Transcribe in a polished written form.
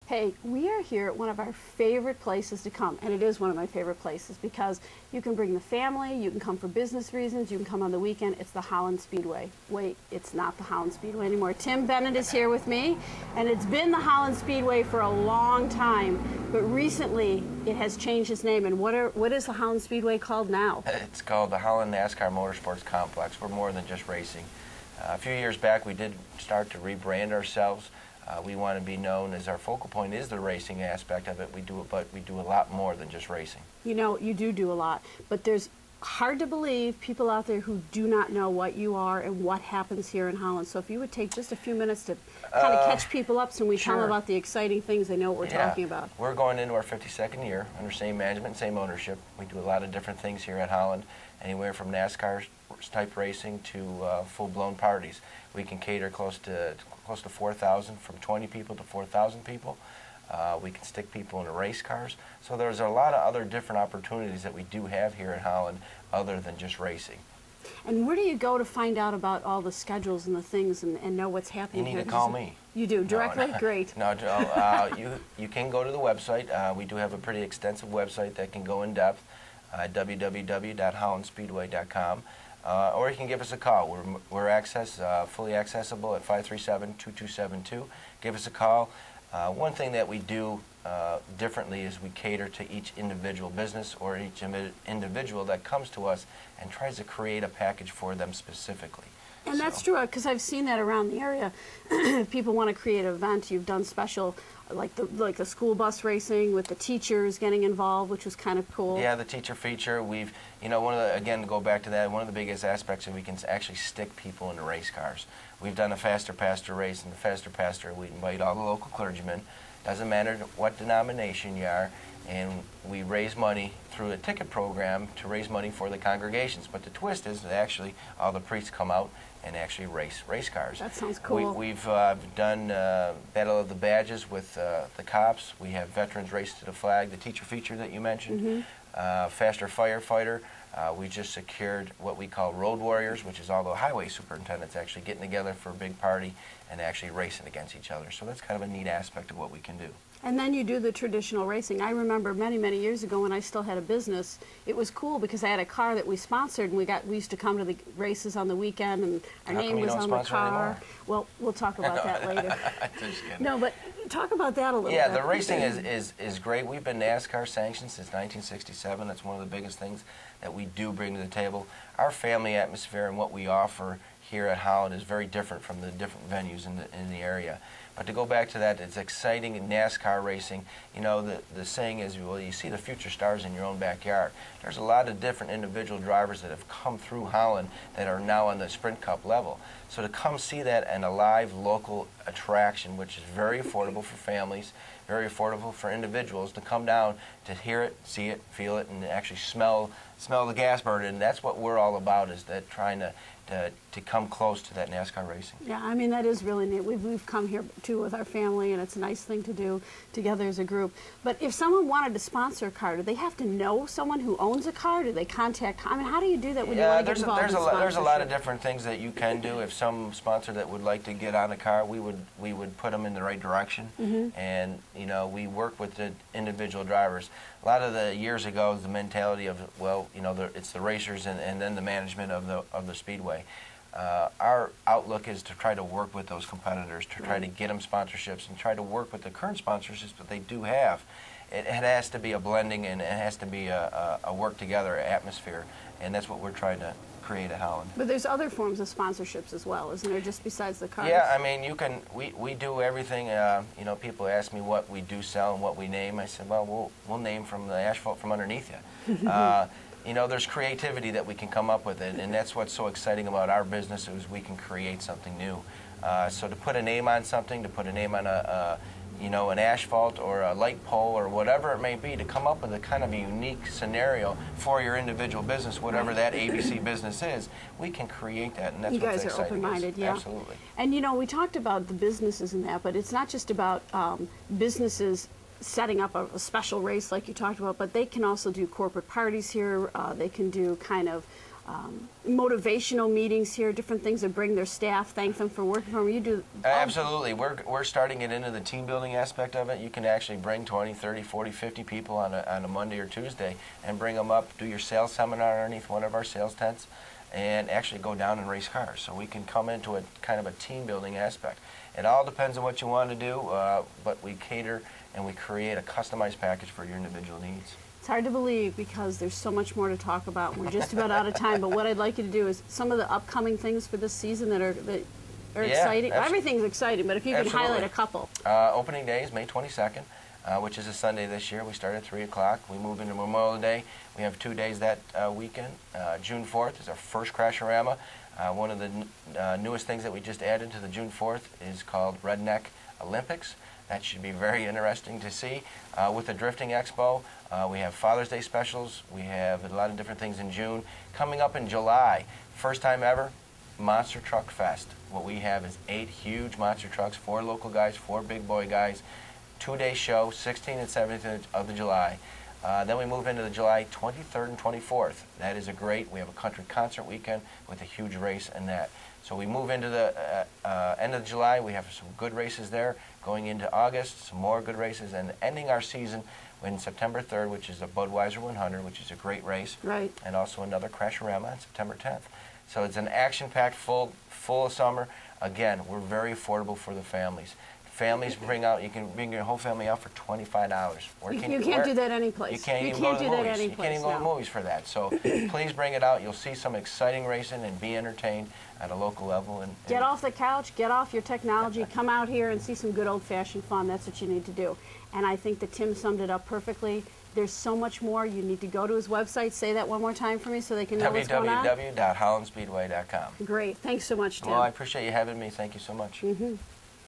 Hey, we are here at one of our favorite places to come, and it is one of my favorite places because you can bring the family, you can come for business reasons, you can come on the weekend. It's the Holland Speedway. Wait, it's not the Holland Speedway anymore. Tim Bennett is here with me, and it's been the Holland Speedway for a long time, but recently it has changed its name. And what is the Holland Speedway called now? It's called the Holland NASCAR Motorsports Complex. We're more than just racing. A few years back we did start to rebrand ourselves. We want to be known as our focal point is the racing aspect of it. But we do a lot more than just racing. You know, you do a lot, but there's hard to believe people out there who do not know what you are and what happens here in Holland. So if you would take just a few minutes to kind of catch people up so we tell them about the exciting things they know what we're talking about. We're going into our 52nd year under same management, same ownership. We do a lot of different things here at Holland, anywhere from NASCAR type racing to full-blown parties. We can cater close to 4,000, from 20 people to 4,000 people. We can stick people into race cars. So there's a lot of other different opportunities that we do have here in Holland other than just racing. And where do you go to find out about all the schedules and the things and know what's happening here? You need to call me. You do? Directly? No. Great. No, you can go to the website. We do have a pretty extensive website that can go in depth, www.hollandspeedway.com. Or you can give us a call. We're fully accessible at 537-2272. Give us a call. One thing that we do differently is we cater to each individual business or each individual that comes to us and tries to create a package for them specifically. And that's true, because I've seen that around the area. If people want to create an event, you've done special, like the school bus racing with the teachers getting involved, which was kind of cool. Yeah, the teacher feature. We've, again, to go back to that, one of the biggest aspects is we can actually stick people into race cars. We've done a Faster Pastor race, and the Faster Pastor, we invite all the local clergymen. Doesn't matter what denomination you are, and we raise money through a ticket program to raise money for the congregations. But the twist is that actually all the priests come out and actually race cars. That sounds cool. We've done Battle of the Badges with the cops. We have Veterans Race to the Flag, the teacher feature that you mentioned, Faster Firefighter. We just secured what we call Road Warriors, which is all the highway superintendents actually getting together for a big party and actually racing against each other. So that's kind of a neat aspect of what we can do. And then you do the traditional racing. I remember many, many years ago when I still had a business, it was cool because I had a car that we sponsored, and we used to come to the races on the weekend, and our name was on the car. Anymore? Well, we'll talk about that later. No, but talk about that a little bit. Yeah, the racing is great. We've been NASCAR sanctioned since 1967. That's one of the biggest things that we do bring to the table. Our family atmosphere and what we offer here at Holland is very different from the different venues in the area. But to go back to that, it's exciting in NASCAR racing. You know, the saying is, well, you see the future stars in your own backyard. There's a lot of different individual drivers that have come through Holland that are now on the Sprint Cup level. So to come see that in a live local attraction, which is very affordable for families, very affordable for individuals, to come down to hear it, see it, feel it, and actually smell the gas burning. And that's what we're all about, is that trying to come close to that NASCAR racing. Yeah, I mean, that is really neat. We've come here too with our family, and it's a nice thing to do together as a group. But if someone wanted to sponsor a car, do they have to know someone who owns a car? Do they contact? I mean, how do you do that when you want to get involved in sponsorship? There's a lot of different things that you can do. If some sponsor that would like to get on a car, we would put them in the right direction, and we work with the individual drivers. A lot of the years ago, the mentality of, well, it's the racers and then the management of the speedway. Our outlook is to try to work with those competitors, to try to get them sponsorships, and try to work with the current sponsorships that they do have. It has to be a blending, and it has to be a work together atmosphere, and that's what we're trying to create at Holland. But there's other forms of sponsorships as well, isn't there, just besides the cars? Yeah, I mean, we do everything. People ask me what we do sell and what we name. I said, well, we'll name from the asphalt from underneath you. There's creativity that we can come up with, and that's what's so exciting about our business, is we can create something new. So to put a name on something, to put a name on an asphalt or a light pole or whatever it may be, to come up with a kind of a unique scenario for your individual business, whatever that ABC business is, we can create that, and that's you what's guys are open-minded, yeah. Absolutely. And we talked about the businesses and that, but it's not just about businesses setting up a special race like you talked about, but they can also do corporate parties here. They can do kind of motivational meetings here, different things that bring their staff, thank them for working for them. You do Absolutely. We're starting it into the team building aspect of it. You can actually bring 20, 30, 40, 50 people on a Monday or Tuesday and bring them up, do your sales seminar underneath one of our sales tents, and actually go down and race cars. So we can come into a kind of a team building aspect. It all depends on what you want to do, but we cater and we create a customized package for your individual needs. It's hard to believe because there's so much more to talk about. We're just about out of time, but what I'd like you to do is some of the upcoming things for this season that are exciting. Everything's exciting, but if you can highlight a couple. Opening day is May 22nd, which is a Sunday this year. We start at 3 o'clock. We move into Memorial Day. We have 2 days that weekend. June 4th is our first Crasherama. One of the newest things that we just added to the June 4th is called Redneck Olympics. That should be very interesting to see. With the Drifting Expo, we have Father's Day specials. We have a lot of different things in June. Coming up in July, first time ever, Monster Truck Fest. What we have is 8 huge monster trucks, 4 local guys, 4 big boy guys. 2-day show, 16th and 17th of July. Then we move into the July 23rd and 24th. That is we have a country concert weekend with a huge race in that. So we move into the end of July. We have some good races there. Going into August, some more good races, and ending our season in September 3rd, which is the Budweiser 100, which is a great race. Right. And also another Crasherama on September 10th. So it's an action-packed, full of summer. Again, we're very affordable for the families. Families you can bring your whole family out for $25. You can't do that any place. You can't even go to the movies. You can't even go to the movies for that. So please bring it out. You'll see some exciting racing and be entertained at a local level. And get off the couch, get off your technology, come out here and see some good old-fashioned fun. That's what you need to do. And I think that Tim summed it up perfectly. There's so much more. You need to go to his website. Say that one more time for me so they can know what's going on. www.hollandspeedway.com. Great. Thanks so much, Tim. Well, I appreciate you having me. Thank you so much.